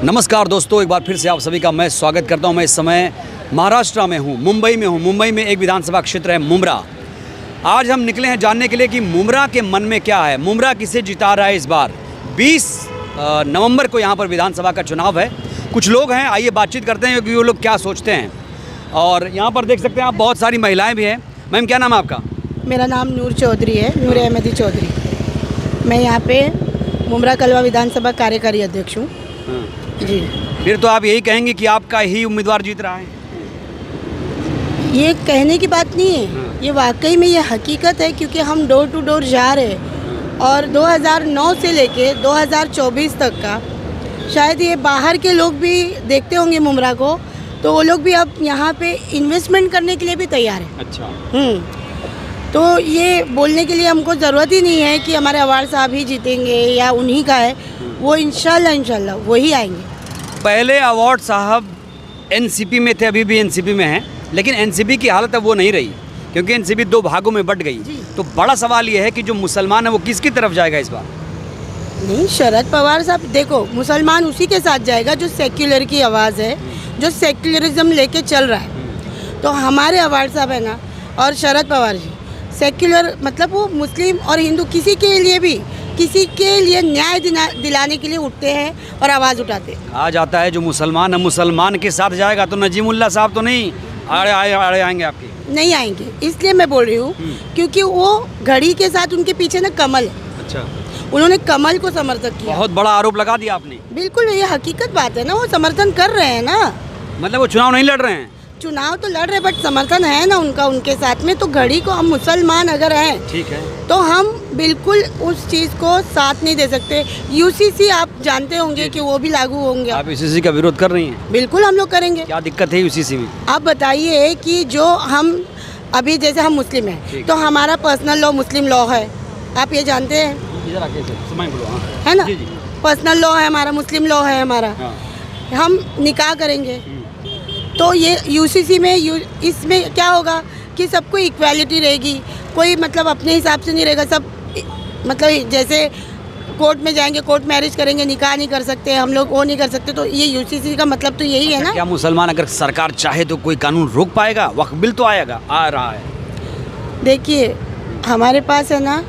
नमस्कार दोस्तों, एक बार फिर से आप सभी का मैं स्वागत करता हूं। मैं इस समय महाराष्ट्र में हूं, मुंबई में हूं। मुंबई में एक विधानसभा क्षेत्र है मुंब्रा। आज हम निकले हैं जानने के लिए कि मुंब्रा के मन में क्या है, मुंब्रा किसे जिता रहा है इस बार। 20 नवंबर को यहां पर विधानसभा का चुनाव है। कुछ लोग हैं, आइए बातचीत करते हैं कि वो लोग क्या सोचते हैं। और यहाँ पर देख सकते हैं आप, बहुत सारी महिलाएँ भी हैं। मैम, क्या नाम है आपका? मेरा नाम नूर चौधरी है, नूर अहमदी चौधरी। मैं यहाँ पे मुंब्रा कलवा विधानसभा कार्यकारी अध्यक्ष हूँ जी। फिर तो आप यही कहेंगे कि आपका ही उम्मीदवार जीत रहा है? ये कहने की बात नहीं है, ये वाकई में ये हकीकत है, क्योंकि हम डोर टू डोर जा रहे हैं और 2009 से लेके 2024 तक का शायद ये बाहर के लोग भी देखते होंगे मुंब्रा को, तो वो लोग भी अब यहाँ पे इन्वेस्टमेंट करने के लिए भी तैयार हैं। अच्छा। तो ये बोलने के लिए हमको ज़रूरत ही नहीं है कि हमारे अवार्ड साहब ही जीतेंगे या उन्हीं का है, वो इंशाल्लाह वही आएंगे। पहले अवार्ड साहब एनसीपी में थे, अभी भी एनसीपी में हैं, लेकिन एनसीपी की हालत अब वो नहीं रही, क्योंकि एनसीपी 2 भागों में बंट गई। तो बड़ा सवाल ये है कि जो मुसलमान है वो किसकी तरफ जाएगा इस बार? नहीं, शरद पवार साहब, देखो मुसलमान उसी के साथ जाएगा जो सेक्युलर की आवाज़ है, जो सेक्युलरिज्म लेके चल रहा है। तो हमारे अवार्ड साहब है ना, और शरद पवार जी सेक्युलर, मतलब वो मुस्लिम और हिंदू किसी के लिए न्याय दिलाने के लिए उठते हैं और आवाज़ उठाते हैं। कहा जाता है जो मुसलमान है मुसलमान के साथ जाएगा, तो नजीमुल्ला साहब तो नहीं आड़े आएंगे आपके? नहीं आएंगे, इसलिए मैं बोल रही हूँ क्योंकि वो घड़ी के साथ उनके पीछे ना कमल है। अच्छा। उन्होंने कमल को समर्थन किया। बहुत बड़ा आरोप लगा दिया आपने। बिल्कुल, ये हकीकत बात है ना, वो समर्थन कर रहे हैं ना। मतलब वो चुनाव नहीं लड़ रहे हैं? चुनाव तो लड़ रहे, बट समर्थन है ना उनका उनके साथ में। तो घड़ी को हम मुसलमान अगर हैं, ठीक है, तो हम बिल्कुल उस चीज़ को साथ नहीं दे सकते। यूसीसी आप जानते होंगे कि वो भी लागू होंगे। आप यूसीसी का विरोध कर रही हैं? बिल्कुल हम लोग करेंगे। क्या दिक्कत है यूसीसी में? आप बताइए कि जो हम अभी, जैसे हम मुस्लिम हैं तो हमारा पर्सनल लॉ मुस्लिम लॉ है, आप ये जानते हैं है ना? पर्सनल लॉ है हमारा, मुस्लिम लॉ है हमारा। हम निकाह करेंगे तो ये यूसीसी में इसमें क्या होगा कि सबको इक्वालिटी रहेगी, कोई मतलब अपने हिसाब से नहीं रहेगा। सब मतलब जैसे कोर्ट में जाएंगे, कोर्ट मैरिज करेंगे, निकाह नहीं कर सकते हम लोग, वो नहीं कर सकते। तो ये यूसीसी का मतलब तो यही है ना। क्या मुसलमान अगर सरकार चाहे तो कोई कानून रोक पाएगा? वक्फ बिल तो आ रहा है। देखिए, हमारे पास है ना,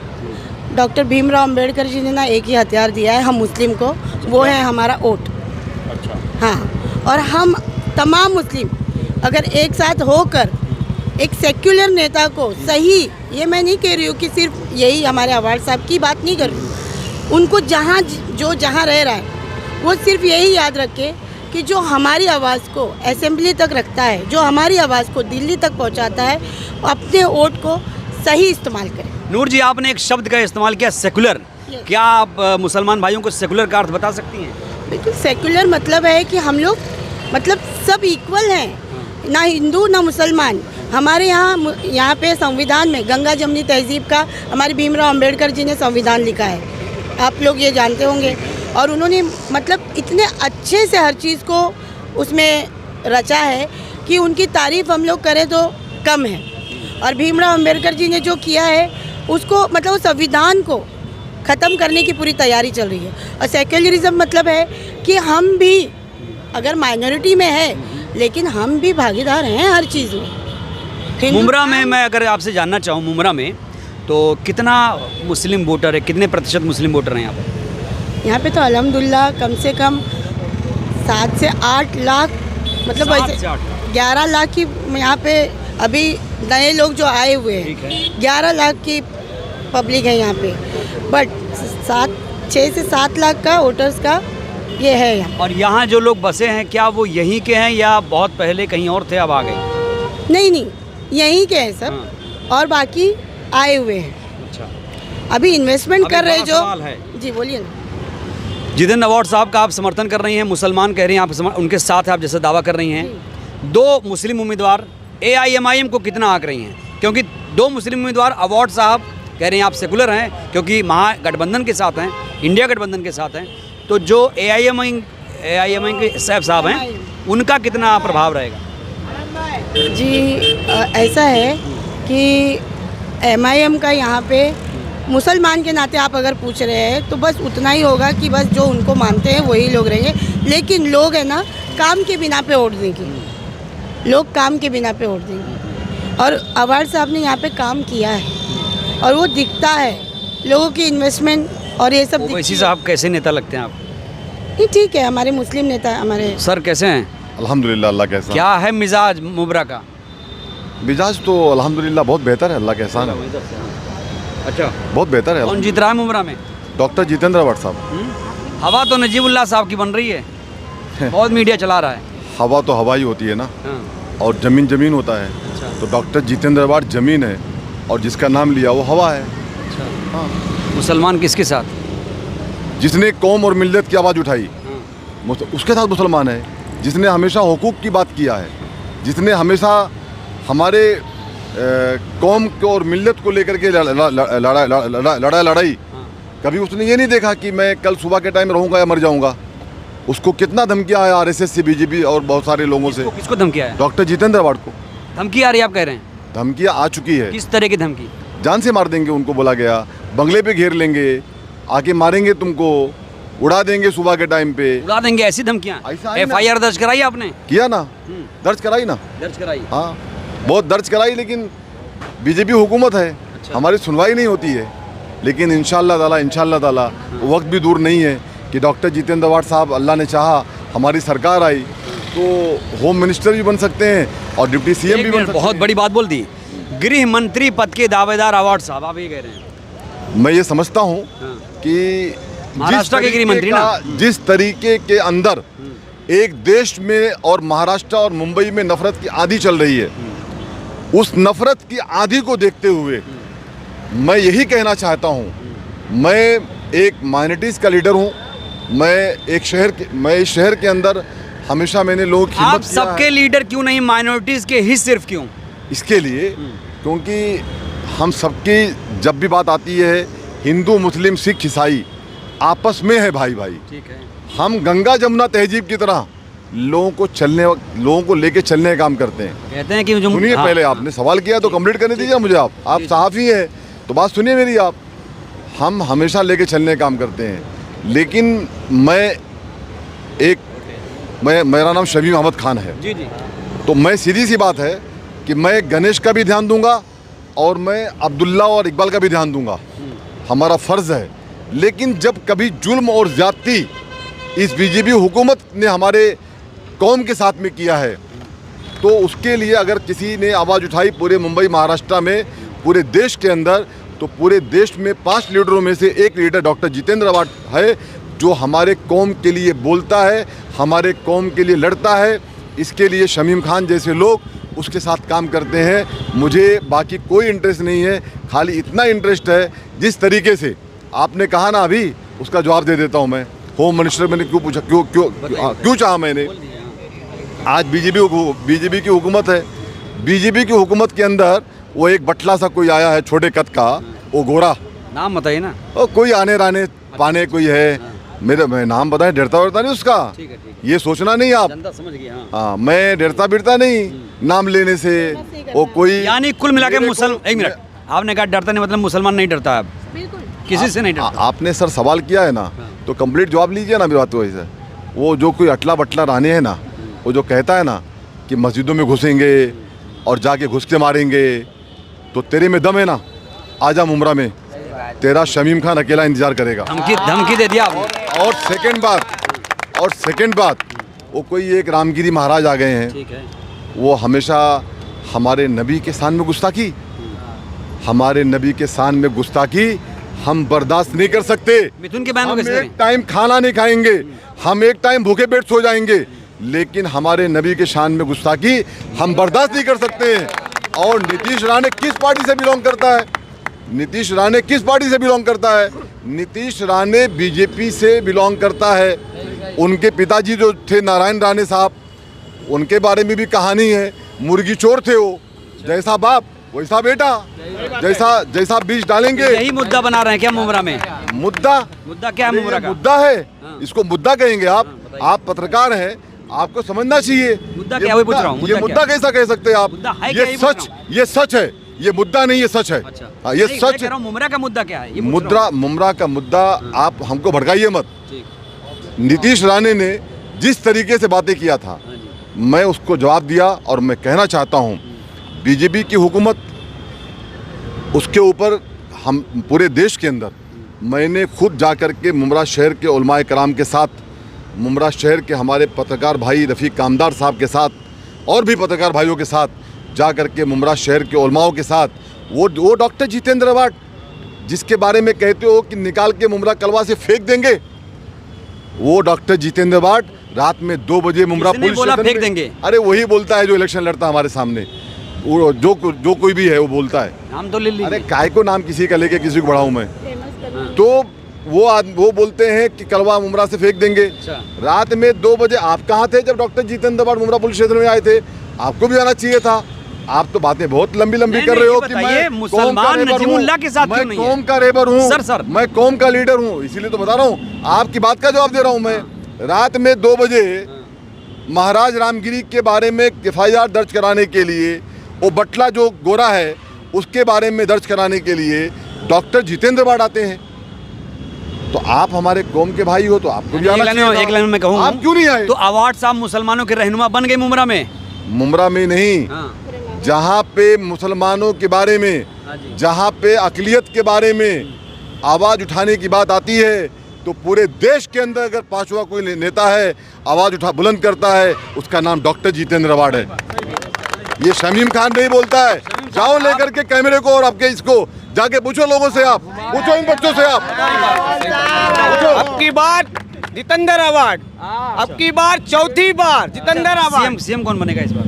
डॉक्टर भीमराव अंबेडकर जी ने ना एक ही हथियार दिया है हम मुस्लिम को, वो है हमारा वोट। अच्छा। हाँ, और हम तमाम मुस्लिम अगर एक साथ होकर एक सेक्युलर नेता को सही, ये मैं नहीं कह रही हूँ कि सिर्फ यही हमारे अवार्ड साहब की बात नहीं कर रही हूँ, उनको जहाँ रह रहा है वो सिर्फ यही याद रखे कि जो हमारी आवाज़ को असेंबली तक रखता है, जो हमारी आवाज़ को दिल्ली तक पहुँचाता है, अपने वोट को सही इस्तेमाल करें। नूर जी, आपने एक शब्द का इस्तेमाल किया, सेकुलर। क्या आप मुसलमान भाइयों को सेकुलर का अर्थ बता सकती हैं? बिल्कुल, सेकुलर मतलब है कि हम लोग मतलब सब इक्वल हैं, ना हिंदू ना मुसलमान। हमारे यहाँ पे संविधान में गंगा जमनी तहजीब का हमारे भीमराव अंबेडकर जी ने संविधान लिखा है, आप लोग ये जानते होंगे। और उन्होंने मतलब इतने अच्छे से हर चीज़ को उसमें रचा है कि उनकी तारीफ़ हम लोग करें तो कम है। और भीमराव अंबेडकर जी ने जो किया है उसको, मतलब उस संविधान को ख़त्म करने की पूरी तैयारी चल रही है। और सेक्युलरिज्म मतलब है कि हम भी अगर माइनॉरिटी में है, लेकिन हम भी भागीदार हैं हर चीज़ में। मुंब्रा में मैं अगर आपसे जानना चाहूँ, मुंब्रा में तो कितना मुस्लिम वोटर है, कितने प्रतिशत मुस्लिम वोटर हैं यहाँ पर? यहाँ पे तो अल्हम्दुलिल्लाह कम से कम 7 से 8 लाख, मतलब वैसे 11 लाख की यहाँ पे अभी नए लोग जो आए हुए हैं, 11 लाख की पब्लिक है यहाँ पे, बट 6 से 7 लाख का वोटर्स का ये है यहाँ। और यहाँ जो लोग बसे हैं, क्या वो यहीं के हैं या बहुत पहले कहीं और थे, अब आ गए? नहीं, यहीं के हैं सब। और बाकी आए हुए हैं। अच्छा। अभी इन्वेस्टमेंट कर रहे जो है। जी बोलिए ना। जितिन अवार्ड साहब का आप समर्थन कर रही हैं, मुसलमान कह रही हैं आप उनके साथ आप जैसे दावा कर रही हैं। 2 मुस्लिम उम्मीदवार AIMIM को कितना आंक रही हैं? क्योंकि 2 मुस्लिम उम्मीदवार अवार्ड साहब कह रहे हैं आप सेकुलर हैं, क्योंकि महागठबंधन के साथ हैं, इंडिया गठबंधन के साथ हैं। तो जो AIMIM के सैफ साहब हैं, उनका कितना प्रभाव रहेगा? जी, ऐसा है कि MIM का यहाँ पे मुसलमान के नाते आप अगर पूछ रहे हैं तो बस उतना ही होगा कि बस जो उनको मानते हैं वही लोग रहेंगे। लेकिन लोग है ना काम के बिना पे वोट देंगे, लोग काम के बिना पे वोट देंगे। और अवार्ड साहब ने यहाँ पे काम किया है और वो दिखता है, लोगों की इन्वेस्टमेंट और ये सब दिखती ओवैसी है। साहब कैसे नेता लगते हैं आप? नहीं ठीक है, हमारे मुस्लिम नेता हमारे सर कैसे हैं? अल्हम्दुलिल्लाह, अल्लाह का एहसान। क्या है मिजाज मुमरा का? मिजाज तो अल्हम्दुलिल्लाह बहुत बेहतर है, अल्लाह का एहसान है, अच्छा, बहुत बेहतर है। कौन जीत रहा है मुमरा में? डॉक्टर जितेंद्र अवार्ड साहब। हवा तो नजीबुल्लाह साहब की बन रही है, बहुत मीडिया चला रहा है। हवा तो हवा ही होती है ना, हाँ, और जमीन जमीन होता है। अच्छा, तो डॉक्टर जितेंद्र अवार्ड जमीन है और जिसका नाम लिया वो हवा है। अच्छा। हाँ, मुसलमान किसके साथ? जिसने कौम और मिल्लत की आवाज़ उठाई हाँ, उसके साथ मुसलमान है। जिसने हमेशा हुकूक की बात किया है, जिसने हमेशा हमारे कौम को और मिल्लत को लेकर के लड़ाई, हाँ। कभी उसने ये नहीं देखा कि मैं कल सुबह के टाइम रहूँगा या मर जाऊँगा। उसको कितना धमकियाँ आया आरएसएस से, बीजेपी और बहुत सारे लोगों से। किसको धमकी आया? डॉक्टर जितेंद्र अवार्ड को धमकी आ रही है आप कह रहे हैं? धमकियाँ आ चुकी है। किस तरह की धमकी? जान से मार देंगे उनको, बोला गया। बंगले पे घेर लेंगे, आके मारेंगे तुमको, उड़ा देंगे सुबह के टाइम पे। उड़ा देंगे, ऐसी धमकियां? ऐसा आई ना। FIR दर्ज कराई आपने? किया ना, दर्ज कराई ना। दर्ज कराई। हाँ, बहुत दर्ज कराई, लेकिन बीजेपी हुकूमत है, हमारी सुनवाई नहीं होती है। लेकिन इंशाअल्लाह ताला वक्त भी दूर नहीं है कि डॉक्टर जितेंद्र अवार्ड साहब, अल्लाह ने चाहा हमारी सरकार आई तो होम मिनिस्टर भी बन सकते हैं और डिप्टी सीएम भी बन सकते हैं। बहुत बड़ी बात बोल दी, गृह मंत्री पद के दावेदार अवार्ड साहब, आप ये कह रहे हैं? मैं ये समझता हूँ हाँ। कि महाराष्ट्र के गृह मंत्री ना, जिस तरीके के अंदर एक देश में और महाराष्ट्र और मुंबई में नफरत की आंधी चल रही है, उस नफरत की आंधी को देखते हुए मैं यही कहना चाहता हूँ, मैं एक माइनॉरिटीज़ का लीडर हूँ। मैं इस शहर के अंदर हमेशा मैंने लोगों की आप खिदमत किया है। सबके लीडर क्यों नहीं, माइनॉरिटीज के ही सिर्फ क्यों? इसके लिए क्योंकि हम सबकी जब भी बात आती है, हिंदू मुस्लिम सिख ईसाई आपस में है भाई भाई। ठीक है। हम गंगा जमुना तहजीब की तरह लोगों को लेके चलने का काम करते हैं। कहते हैं कि जो सुनिए, हाँ, पहले आपने सवाल किया तो कंप्लीट करने दीजिए मुझे। आप सहाफ़ी हैं तो बात सुनिए मेरी आप। हम हमेशा लेके चलने का काम करते हैं, लेकिन मेरा नाम शमीम अहमद खान है। जी जी, तो मैं सीधी सी बात है कि मैं गणेश का भी ध्यान दूंगा और मैं अब्दुल्ला और इकबाल का भी ध्यान दूंगा, हमारा फ़र्ज़ है। लेकिन जब कभी जुल्म और ज़्यादती इस बीजेपी हुकूमत ने हमारे कौम के साथ में किया है, तो उसके लिए अगर किसी ने आवाज़ उठाई पूरे मुंबई महाराष्ट्र में, पूरे देश के अंदर, तो पूरे देश में 5 लीडरों में से एक लीडर डॉक्टर जितेंद्र अवार्ड है, जो हमारे कौम के लिए बोलता है, हमारे कौम के लिए लड़ता है। इसके लिए शमीम खान जैसे लोग उसके साथ काम करते हैं। मुझे बाकी कोई इंटरेस्ट नहीं है, खाली इतना इंटरेस्ट है जिस तरीके से आपने कहा ना अभी, उसका जवाब दे देता हूँ मैं। होम मिनिस्टर मैंने क्यों पूछा, क्यों चाहा मैंने? आज बीजेपी की हुकूमत है। बीजेपी की हुकूमत के अंदर वो एक बटला सा कोई आया है, छोटे कद का, वो गोरा, नाम बताइए ना। और कोई आने राने पाने कोई है, मैं नाम बताएं, डरता वरता नहीं उसका। ठीक है, ठीक ये सोचना नहीं आप। जनता समझ गई। हाँ, हाँ, मैं डरता बिरता नहीं नाम लेने से। वो कोई यानी कुल मिला के मेरे को- एक मिनट, आपने कहा डरता नहीं, मतलब मुसलमान नहीं डरता है, बिल्कुल किसी से नहीं डरता। आपने सर सवाल किया है ना, तो कंप्लीट जवाब लीजिए ना मेरी बात को। ऐसे वो जो कोई अटला बटला रहने है ना, वो जो कहता है ना कि मस्जिदों में घुसेंगे और जाके घुस के मारेंगे, तो तेरे में दम है ना, आजा मुमरा में, तेरा शमीम खान अकेला इंतजार करेगा। धमकी दे दिया आपने। और सेकंड बात, वो कोई एक रामगिरी महाराज आ गए हैं, ठीक है। वो हमेशा हमारे नबी के शान में गुस्ताखी, हमारे नबी के शान में गुस्ताखी हम बर्दाश्त नहीं कर सकते। मिथुन के बयान को हम कैसे एक टाइम खाना नहीं खाएंगे, हम एक टाइम भूखे पेट सो जाएंगे, लेकिन हमारे नबी के शान में गुस्ताखी हम बर्दाश्त नहीं कर सकते हैं। और नीतीश राणे किस पार्टी से बिलोंग करता है? नीतीश राणे किस पार्टी से बिलोंग करता है? नीतीश राणे बीजेपी से बिलोंग करता है। उनके पिताजी जो थे नारायण राणे साहब, उनके बारे में भी कहानी है, मुर्गी चोर थे वो, जैसा बाप वैसा बेटा, जैसा बीज डालेंगे। यही मुद्दा बना रहे हैं क्या मुमरा में? मुद्दा क्या है मुमरा का? मुद्दा है, इसको मुद्दा कहेंगे आप पत्रकार हैं, आपको समझना चाहिए। मुद्दा क्या, वही पूछ रहा हूँ, ये मुद्दा कैसा कह सकते हैं आप? मुद्दा है क्या, ये सच है, ये मुद्दा नहीं, ये सच है। अच्छा, हाँ, ये नहीं, सच मैं कह रहा हूँ मुमरा का मुद्दा क्या है? ये मुमरा का मुद्दा आप हमको भड़काइए मत। नीतीश राणे ने जिस तरीके से बातें किया था, मैं उसको जवाब दिया और मैं कहना चाहता हूँ बीजेपी की हुकूमत उसके ऊपर हम पूरे देश के अंदर मैंने खुद जा कर के मुमरा शहर के उलमाए कराम के साथ, मुमरा शहर के हमारे पत्रकार भाई रफ़ीक कामदार साहब के साथ और भी पत्रकार भाइयों के साथ जा कर के मुमरा शहर के उलमाओं के साथ वो डॉक्टर जितेंद्र अवार्ड जिसके बारे में कहते हो कि निकाल के मुमरा कलवा से फेंक देंगे, वो डॉक्टर जितेंद्र अवार्ड रात में 2 बजे मुमरा पुलिस स्टेशन फेंक देंगे। अरे वही बोलता है जो इलेक्शन लड़ता है हमारे सामने, वो जो कोई भी है वो बोलता है। नाम तो ले लीजिए। अरे काय को नाम किसी का लेके किसी को बढ़ाऊं मैं, तो वो बोलते हैं कि कलवा मुमरा से फेंक देंगे। रात में 2 बजे आप कहाँ थे जब doctor Jitendra award Mumbra police station में आए थे? आपको भी आना चाहिए था। आप तो बातें बहुत लंबी कर रहे हो कि मैं मुसलमान नजीमुल्लाह के साथ क्यों नहीं है? कौम का रेबर हूँ सर मैं कौम का लीडर हूँ, इसीलिए तो बता रहा हूँ, आपकी बात का जवाब दे रहा हूँ मैं। रात में 2 बजे महाराज रामगिरी के बारे में FIR दर्ज कराने के लिए, वो बटला जो गोरा है उसके बारे में दर्ज कराने के लिए डॉक्टर जितेंद्र अवार्ड आते हैं। तो आप हमारे कौम के भाई हो तो आपको भी आना चाहिए। एक लाइन में कहूँ, आप क्यों नहीं आए? तो अवार्ड साहब मुसलमानों के रहनुमा बन गए मुमरा में। मुमरा में नहीं, जहाँ पे मुसलमानों के बारे में, जहाँ पे अक़लियत के बारे में आवाज़ उठाने की बात आती है तो पूरे देश के अंदर अगर 5वां कोई नेता है आवाज़ बुलंद करता है, उसका नाम डॉक्टर जितेंद्र अवार्ड है। ये शमीम खान नहीं बोलता है। जाओ लेकर के कैमरे को और आपके इसको जाके पूछो लोगों से, आप पूछो इन बच्चों से, आप अब की बार जितेंद्र अवार्ड, अब की बार 4थी बार जितेंद्र अवार्ड। सीएम कौन बनेगा इस बार?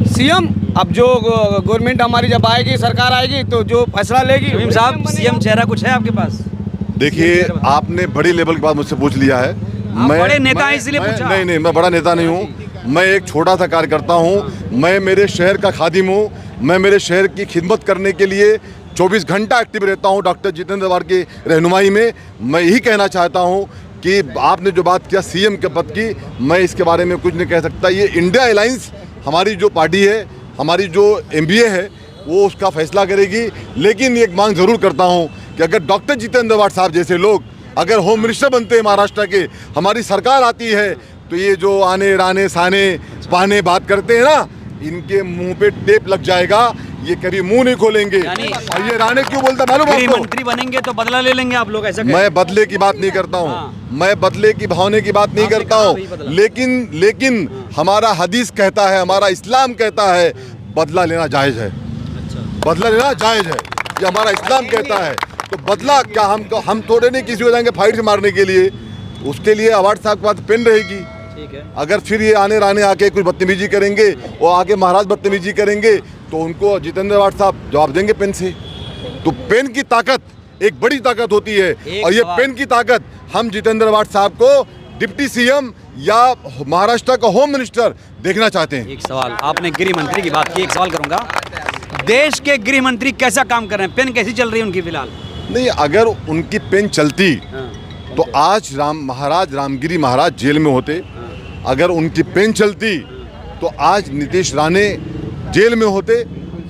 सीएम अब जो गवर्नमेंट हमारी जब आएगी, सरकार आएगी तो जो फैसला लेगी। शमीम साहब, सीएम चेहरा कुछ है आपके पास? देखिए, आपने बड़ी लेवल की बात मुझसे पूछ लिया है। मैं बड़े नेता हैं इसलिए पूछा। नहीं, मैं बड़ा नेता नहीं हूँ, मैं एक छोटा सा कार्यकर्ता हूँ। मैं मेरे शहर का खादिम हूँ, मैं मेरे शहर की खिदमत करने के लिए 24 घंटा एक्टिव रहता हूँ डॉक्टर जितेंद्र अवार्ड की रहनुमाई में। मैं यही कहना चाहता हूँ कि आपने जो बात किया सीएम के पद की, मैं इसके बारे में कुछ नहीं कह सकता। ये इंडिया अलायंस हमारी जो पार्टी है, हमारी जो MBA है, वो उसका फैसला करेगी। लेकिन एक मांग ज़रूर करता हूँ कि अगर डॉक्टर जितेंद्र अवार्ड साहब जैसे लोग अगर होम मिनिस्टर बनते हैं महाराष्ट्र के, हमारी सरकार आती है, तो ये जो आने राने साने बहाने बात करते हैं ना, इनके मुंह पे टेप लग जाएगा, ये कभी मुंह नहीं खोलेंगे। और ये राणे क्यों बोलता मालूम आपको? मंत्री बनेंगे तो बदला ले लेंगे आप लोग, ऐसा? मैं बदले की बात नहीं करता हूँ, मैं बदले की भावने की बात नहीं करता हूँ, लेकिन हमारा हदीस कहता है, हमारा इस्लाम कहता है बदला लेना जायज़ है। बदला लेना जायज़ है, ये हमारा इस्लाम कहता है। तो बदला क्या हम थोड़े नहीं किसी को जाएंगे फाइट से मारने के लिए। उसके लिए अवार्ड साहब के पास पेन रहेगी। अगर फिर ये आने राने आके कुछ बदतमीजी करेंगे, वो आके महाराज बदतमीजी करेंगे, तो उनको जितेंद्र अवार्ड साहब जवाब देंगे पेन से। तो पेन की ताकत एक बड़ी ताकत होती है, और ये पेन की ताकत हम जितेंद्र अवार्ड साहब को डिप्टी CM या महाराष्ट्र का होम मिनिस्टर देखना चाहते हैं। एक सवाल, आपने गृह मंत्री की बात की, एक सवाल करूंगा, देश के गृह मंत्री कैसा काम कर रहे हैं? पेन कैसी चल रही है उनकी फिलहाल? नहीं, अगर उनकी पेन चलती तो आज महाराज रामगिरी महाराज जेल में होते। अगर उनकी पेन चलती तो आज नीतीश राणे जेल में होते।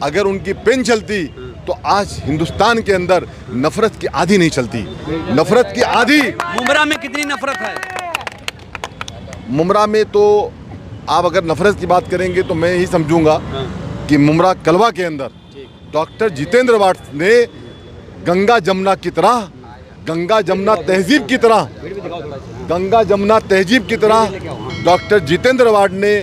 अगर उनकी पेन चलती तो आज हिंदुस्तान के अंदर नफरत की आधी नहीं चलती। नफरत की आधी मुमरा में कितनी नफरत है? मुमरा में तो आप अगर नफरत की बात करेंगे तो मैं ही समझूंगा कि मुमरा कलवा के अंदर डॉक्टर जितेंद्र अवार्ड ने गंगा जमुना की तरह, गंगा जमुना तहजीब की तरह, गंगा जमुना तहजीब की तरह डॉक्टर जितेंद्र अवार्ड ने,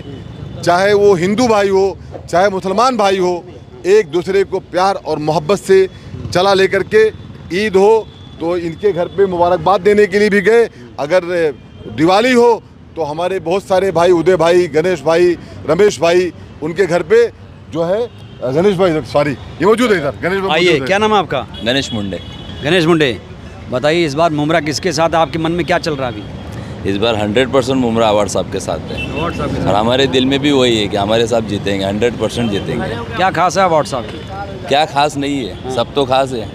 चाहे वो हिंदू भाई हो चाहे मुसलमान भाई हो, एक दूसरे को प्यार और मोहब्बत से चला लेकर के ईद हो तो इनके घर पे मुबारकबाद देने के लिए भी गए। अगर दिवाली हो तो हमारे बहुत सारे भाई, उदय भाई, गणेश भाई, रमेश भाई, उनके घर पे जो है गणेश भाई, सॉरी ये मौजूद है इधर, गणेश भाई। आइए, क्या नाम है आपका? गणेश मुंडे। गणेश मुंडे, बताइए इस बार मुमरा किसके साथ, आपके मन में क्या चल रहा है अभी? इस बार 100% मुमरा अवार्ड साहब के साथ है, और हमारे दिल में भी वही है कि हमारे साहब जीतेंगे, 100% जीतेंगे। क्या खास है अवार्ड साहब की? क्या खास नहीं है, सब तो खास है।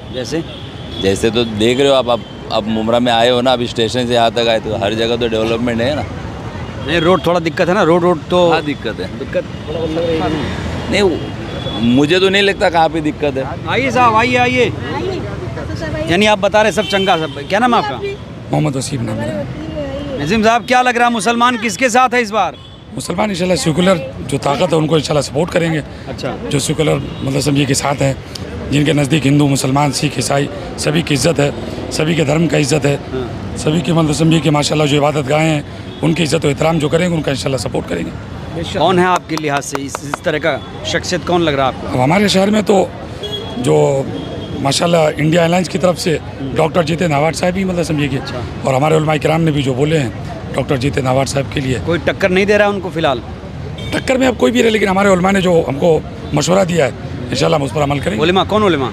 जैसे तो देख रहे हो आप, अब मुमरा में आए हो ना, अभी स्टेशन से यहाँ तक आए तो हर जगह तो डेवलपमेंट है ना। नहीं, रोड थोड़ा दिक्कत है ना, रोड तो हाँ दिक्कत है, नहीं मुझे तो नहीं लगता कहाँ पे दिक्कत है। आइए साहब, आइए। यानी आप बता रहे सब चंगा, सब क्या नाम है आपका? मोहम्मद वसीम नाम है। नजीम साहब, क्या लग रहा है मुसलमान किसके साथ है इस बार? मुसलमान इंशाल्लाह सेकुलर जो ताकत है उनको इंशाल्लाह सपोर्ट करेंगे। अच्छा, जो सेकुलर मतलब समझिए के साथ हैं, जिनके नज़दीक हिंदू मुसलमान सिख ईसाई सभी की इज़्ज़त है, सभी के धर्म का इज़्ज़त है, सभी की मतलब समझिए कि माशाल्लाह जो इबादत गाहें हैं उनकी इज़्ज़त और एहतराम जो करेंगे उनका इंशाल्लाह सपोर्ट करेंगे। कौन है आपके लिहाज से इस तरह का शख्सियत कौन लग रहा है आपको? अब हमारे शहर में तो जो माशाल्लाह इंडिया एयरलाइंस की तरफ से डॉक्टर जीतन अवार्ड साहब ही मतलब समझिए कि, और हमारे उलमा किराम ने भी जो बोले हैं डॉक्टर जीतन अवार्ड साहब के लिए। कोई टक्कर नहीं दे रहा है उनको फिलहाल? टक्कर में अब कोई भी रहे, लेकिन हमारे उलमा ने जो हमको मशवरा दिया है इंशाल्लाह हम उस पर अमल करेंगे। उलेमा कौन उलेमा?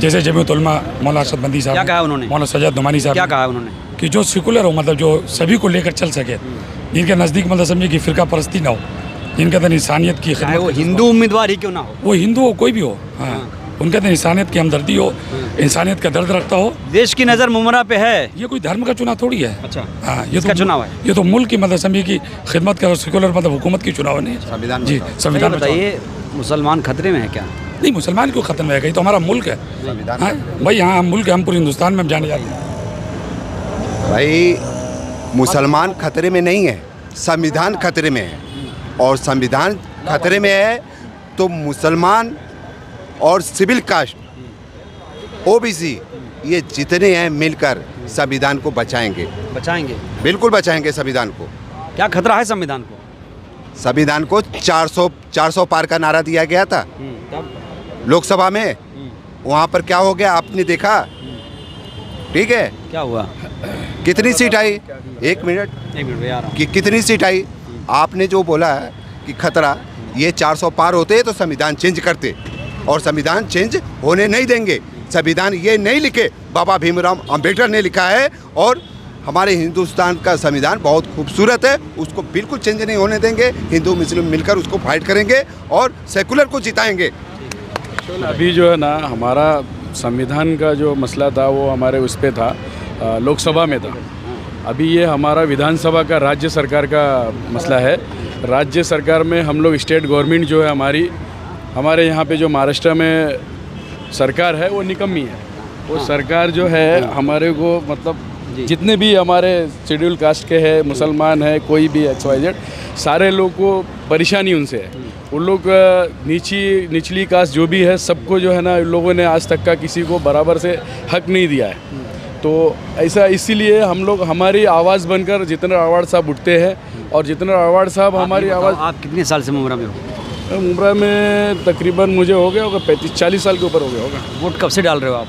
जैसे जमीयत उलमा मौलाना अरशद बंदी साहब, क्या कहा उन्होंने? मौलाना सज्जाद नुमानी साहब क्या ने, कहा उन्होंने? कि जो सेकुलर हो मतलब जो सभी को लेकर चल सके, जिनके नज़दीक मतलब समझिए कि फ़िरका परस्ती ना हो, जिनके अंदर इंसानियत की चाहे खिदमत वो का जज्बा हिंदू उम्मीदवार ही क्यों ना हो, वो हिंदू हो कोई भी हो, हाँ उनके अंदर इंसानियत की हमदर्दी हो, इंसानियत का दर्द रखता हो। देश की नज़र मुमरा पे है। ये कोई धर्म का चुनाव थोड़ी है। अच्छा, हाँ, ये इसका चुनाव है। ये तो मुल्क की मतलब समझिए कि खिदमत का और सेकुलर मतलब हुकूमत की चुनाव नहीं है। संविधान जी संविधान में बताइए, मुसलमान खतरे में है क्या? नहीं, मुसलमान क्यों खत्म रहेगा, ये तो हमारा मुल्क है। हाँ भाई, हाँ हम मुल्क है, हम पूरे हिंदुस्तान में हम जाने जाते हैं। भाई मुसलमान खतरे में नहीं है, संविधान खतरे में है, और संविधान खतरे में है तो मुसलमान और सिविल कास्ट ओबीसी ये जितने हैं मिलकर संविधान को बचाएंगे, बचाएंगे? बिल्कुल बचाएंगे संविधान को। क्या खतरा है संविधान को? संविधान को 400 पार का नारा दिया गया था लोकसभा में, वहाँ पर क्या हो गया आपने देखा? ठीक है, क्या हुआ? कितनी सीट आई? एक मिनट, यार, कि कितनी सीट आई? आपने जो बोला है कि खतरा, ये 400 पार होते तो संविधान चेंज करते, और संविधान चेंज होने नहीं देंगे। संविधान ये नहीं लिखे, बाबा भीमराव अंबेडकर ने लिखा है, और हमारे हिंदुस्तान का संविधान बहुत खूबसूरत है, उसको बिल्कुल चेंज नहीं होने देंगे। हिंदू मुस्लिम मिलकर उसको फाइट करेंगे और सेकुलर को जिताएंगे। अभी जो है ना हमारा संविधान का जो मसला था वो हमारे उस पे था, लोकसभा में था। अभी ये हमारा विधानसभा का राज्य सरकार का मसला है। राज्य सरकार में हम लोग स्टेट गवर्नमेंट जो है हमारे यहाँ पे जो महाराष्ट्र में सरकार है वो निकम्मी है। वो सरकार जो है हमारे को मतलब जितने भी हमारे शेड्यूल कास्ट के हैं, मुसलमान है, कोई भी XYZ, सारे लोग को परेशानी उनसे है। उन लोग निचली कास्ट जो भी है सबको जो है ना, उन लोगों ने आज तक का किसी को बराबर से हक नहीं दिया है। तो ऐसा इसीलिए हम लोग हमारी आवाज़ बनकर जितने अवार्ड साहब उठते हैं, और जितने अवार्ड साहब हमारी आवाज़। आप कितने साल से मुमरा में हो? मुमरा में तकरीबन मुझे हो गया होगा 35-40 साल के ऊपर हो गया होगा। वोट कब से डाल रहे हो आप?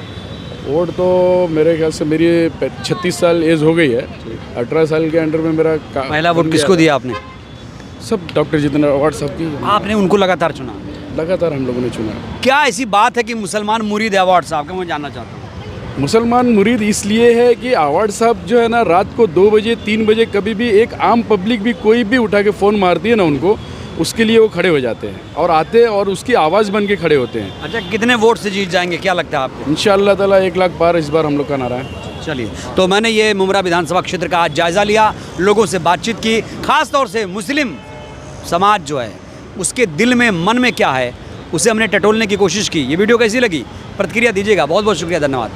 वोट तो मेरे ख्याल से मेरी 36 साल एज हो गई है। 18 साल के अंडर में मेरा पहला वोट किसको दिया आपने? सब डॉक्टर जितने अवार्ड साहब की। आपने उनको लगातार चुना? लगातार हम लोगों ने चुना। क्या ऐसी बात है कि मुसलमान मुरीद है अवार्ड साहब का? मैं जानना चाहता हूँ। मुसलमान मुरीद इसलिए है कि अवार्ड साहब जो है ना, रात को 2 बजे 3 बजे कभी भी एक आम पब्लिक भी कोई भी उठा के फ़ोन मारती है ना उनको, उसके लिए वो खड़े हो जाते हैं और आते हैं और उसकी आवाज़ बन के खड़े होते हैं। अच्छा, कितने वोट से जीत जाएंगे क्या लगता है आपको? इंशाअल्लाह ताला 1 लाख पार इस बार हम लोग का नारा है। चलिए, तो मैंने ये मुमरा विधानसभा क्षेत्र का आज जायज़ा लिया, लोगों से बातचीत की, ख़ास तौर से मुस्लिम समाज जो है उसके दिल में मन में क्या है उसे हमने टटोलने की कोशिश की। ये वीडियो कैसी लगी प्रतिक्रिया दीजिएगा। बहुत बहुत शुक्रिया, धन्यवाद।